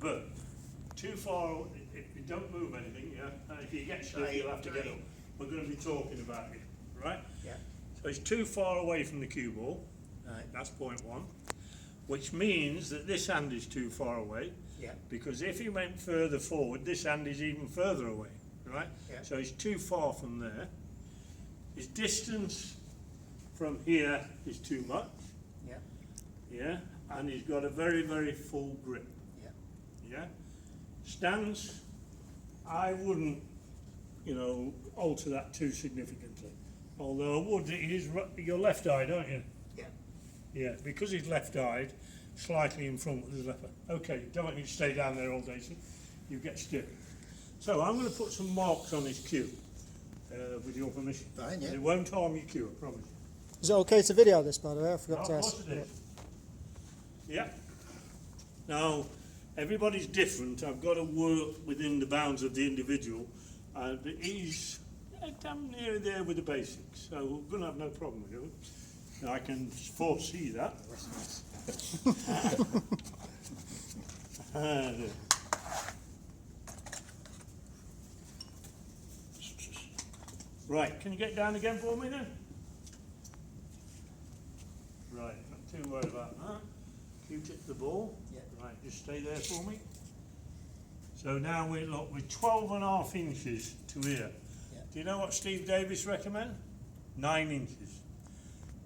but too far, if you don't move anything, yeah, and if you get stuck, you'll have to get up. We're going to be talking about it, right? Yeah. So it's too far away from the cue ball. Right. That's point one. Which means that this hand is too far away. Yeah. Because if he went further forward, this hand is even further away, right? Yeah. So he's too far from there. His distance from here is too much. Yeah. Yeah. And he's got a very, very full grip. Yeah. Yeah. Stance, I wouldn't, alter that too significantly. Although I would, you're left-eyed, aren't you? Yeah. Yeah, because he's left-eyed, slightly in front with his left eye. Okay, don't want you to stay down there all day, so you get stiff. So I'm going to put some marks on his cue, with your permission. Fine, yeah. It won't harm your cue, I promise. Is it okay to video this, by the way? I forgot to Of ask. course it is. Yeah. Now, everybody's different. I've got to work within the bounds of the individual. He's damn near there with the basics, so we're going to have no problem with it. I can foresee that. Right, can you get down again for me then? Right, not too worried about that. Q-tip the ball. Yeah. Right, just stay there for me. So now we're 12.5 inches to here. Yeah. Do you know what Steve Davis recommends? 9 inches.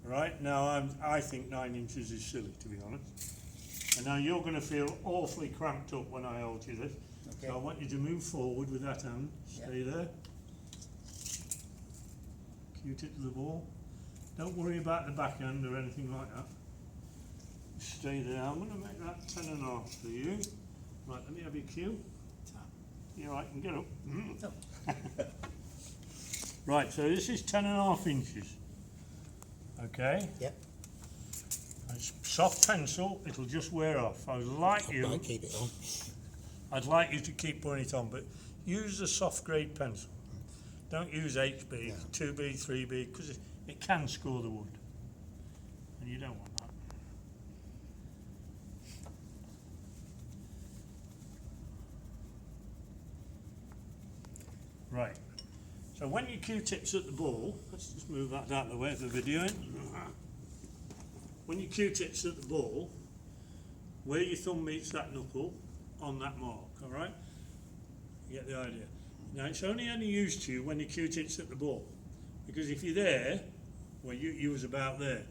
Right, now I think 9 inches is silly, to be honest. And now you're going to feel awfully cramped up when I hold you this. Okay. So I want you to move forward with that hand. Stay there. Q-tip to the ball. Don't worry about the backhand or anything like that. Stay there. I'm going to make that 10.5 for you. Right, let me have your cue. You're right, can get up. Right, so this is 10.5 inches. Okay? Yep. It's soft pencil, it'll just wear off. I'd like keep it on. I'd like you to keep putting it on, but use a soft grade pencil. Don't use HB, 2B, 3B, because it can score the wood. And you don't want that. Right. So when your Q-tip's at the ball, let's just move that out of the way for videoing. When your Q-tip's at the ball, where your thumb meets that knuckle, on that mark, all right? You get the idea. Now it's only any use to you when your Q-tip's at the ball, because if you're there, well you was about there,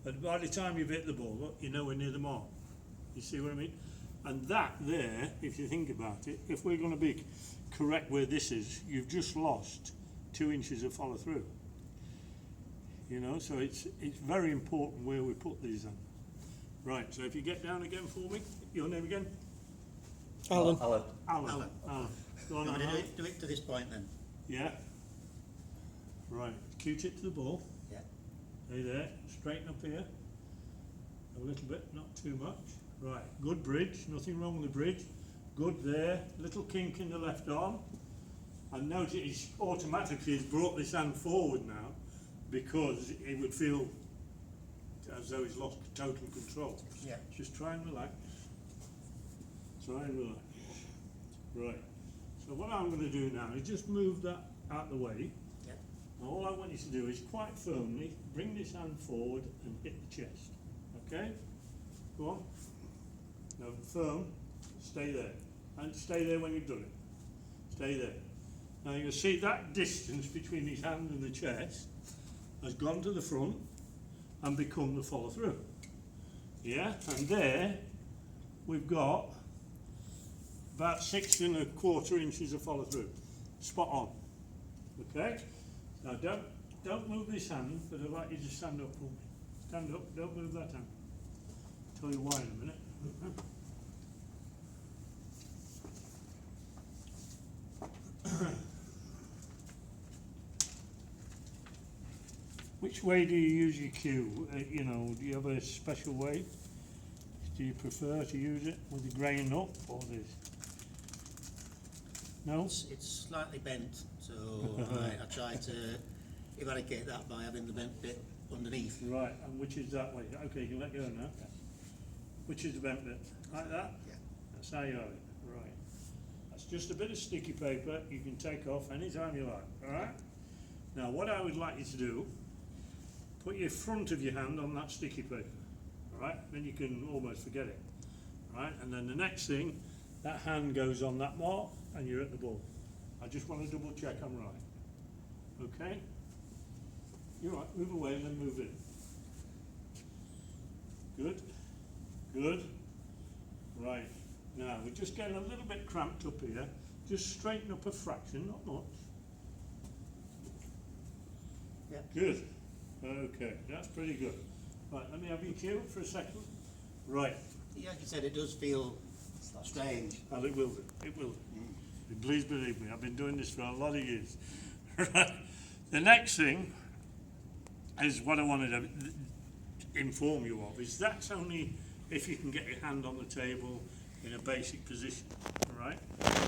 but by the time you've hit the ball, look, you're nowhere near the mark. You see what I mean? And that there, if you think about it, if we're going to be correct where this is, you've just lost 2 inches of follow through. So it's very important where we put these on. Right, so if you get down again for me, your name again? Alan. Alan. Alan. Go on, Alan. Do it to this point then. Yeah. Right, Q-tip to the ball. Yeah. Stay there, straighten up here. A little bit, not too much. Right, good bridge, nothing wrong with the bridge. Good there, little kink in the left arm. And notice he's automatically has brought this hand forward now because he would feel as though he's lost total control. Yeah. Just try and relax. Try and relax. Right. So what I'm going to do now is just move that out the way. Yeah. And all I want you to do is quite firmly bring this hand forward and hit the chest. Okay? Go on. No, firm. Stay there. And stay there when you've done it. Stay there. Now you'll see that distance between his hand and the chest has gone to the front and become the follow through. Yeah? And there we've got about 6.25 inches of follow through. Spot on. Okay? Now don't move this hand, but I'd like you to stand up for me. Stand up, don't move that hand. I'll tell you why in a minute. Which way do you use your cue? Do you have a special way? Do you prefer to use it with the grain up or this? No? It's slightly bent, so I try to eradicate that by having the bent bit underneath. Right, and which is that way? Okay, you can let go now. Which is the bent bit? Like that? Yeah. That's how you have it. Right. That's just a bit of sticky paper you can take off anytime you like, alright? Now what I would like you to do, put your front of your hand on that sticky paper, alright? Then you can almost forget it, alright? And then the next thing, that hand goes on that mark and you're at the ball. I just want to double check I'm right. Okay? You're right, move away and then move in. Good, good. Right, now we're just getting a little bit cramped up here. Just straighten up a fraction, not much. Yeah. Good, okay, that's pretty good. Right, let me have your cue for a second. Right, Yeah, like you said, it does feel strange. well it will do, it will do. Please believe me, I've been doing this for a lot of years. Right, the next thing is what I wanted to inform you of, is that's only if you can get your hand on the table in a basic position, all right?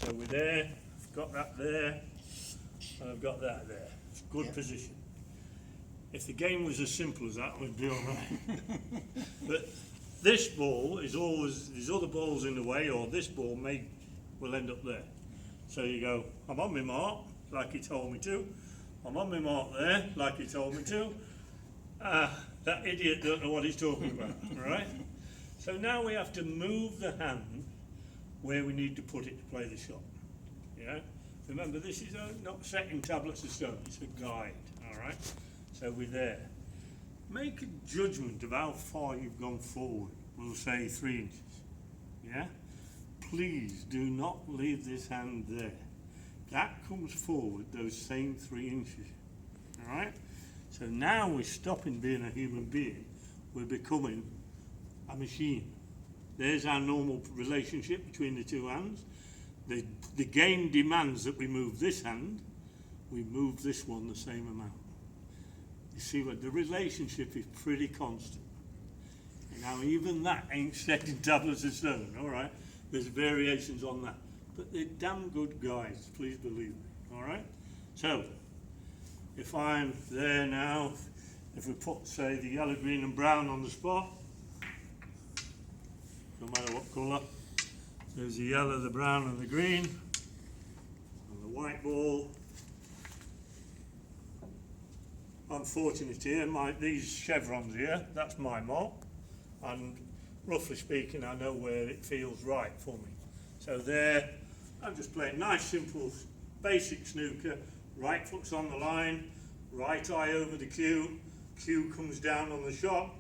So we're there, I've got that there, and I've got that there. It's a good position. If the game was as simple as that, we'd be all right. But this ball is always, there's other balls in the way, or this ball will end up there. So you go, I'm on my mark, like he told me to. I'm on my mark there, like he told me to. That idiot don't know what he's talking about, all right? So now we have to move the hand where we need to put it to play the shot. Yeah? Remember, this is not set in tablets of stone, it's a guide, all right? So we're there. Make a judgment of how far you've gone forward. We'll say 3 inches. Yeah? Please do not leave this hand there. That comes forward those same 3 inches. All right? So now we're stopping being a human being. We're becoming a machine. There's our normal relationship between the two hands. The game demands that we move this hand. We move this one the same amount. You see what the relationship is pretty constant. Now even that ain't set in tablets of stone, all right? There's variations on that. But they're damn good guys, please believe me, all right? So, if I'm there now, if we put, say, the yellow, green and brown on the spot, no matter what colour, there's the yellow, the brown and the green, and the white ball. I'm fortunate here, these chevrons here, that's my mark, and roughly speaking I know where it feels right for me. So there, I'm just playing nice simple basic snooker, right foot's on the line, right eye over the cue, cue comes down on the shot,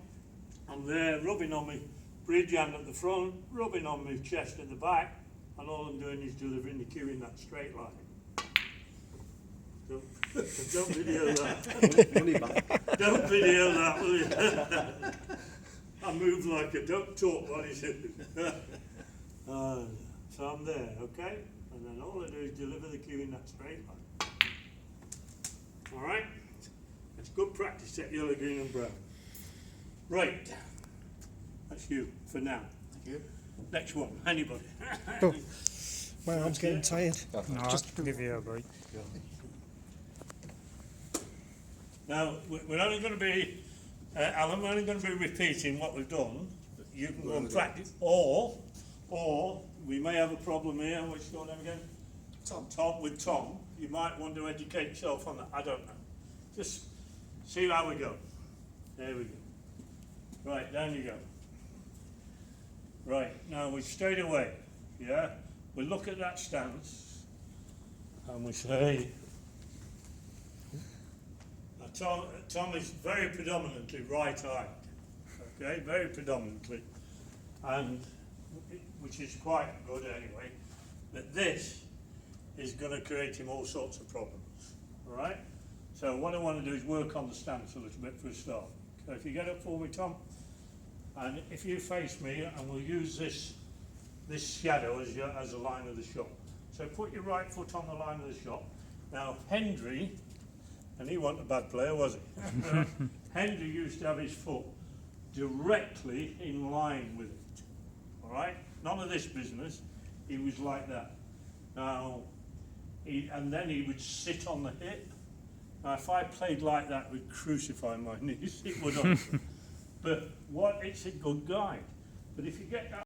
I'm there rubbing on my bridge hand at the front, rubbing on my chest at the back, and all I'm doing is delivering the cue in that straight line. Don't video that. Money back. Don't video that, will you? I move like a duck, talk what he said. So I'm there, okay? And then all I do is deliver the cue in that straight line. All right? It's good practice, set yellow, green and brown. Right. That's you for now. Thank you. Next one, anybody? Oh, my arm's getting tired. No, just give you a break. Now, we're only going to be, Alan, we're only going to be repeating what we've done. You can go and practice, or we may have a problem here. What's your name again? Tom. With Tom, you might want to educate yourself on that. I don't know. Just see how we go. There we go. Right, down you go. Right, now we straight away, yeah? We look at that stance and we say, Tom is very predominantly right-eyed, okay, very predominantly, and which is quite good anyway, but this is going to create him all sorts of problems, all right? So what I want to do is work on the stance a little bit for a start. So if you get up for me, Tom, and if you face me, and we'll use this shadow as a line of the shot. So put your right foot on the line of the shot. Now Hendry, and he wasn't a bad player, was he? Hendry used to have his foot directly in line with it, all right? None of this business, he was like that. Now, and then he would sit on the hip. Now, if I played like that, it would crucify my knees, it would. But it's a good guide. But if you get that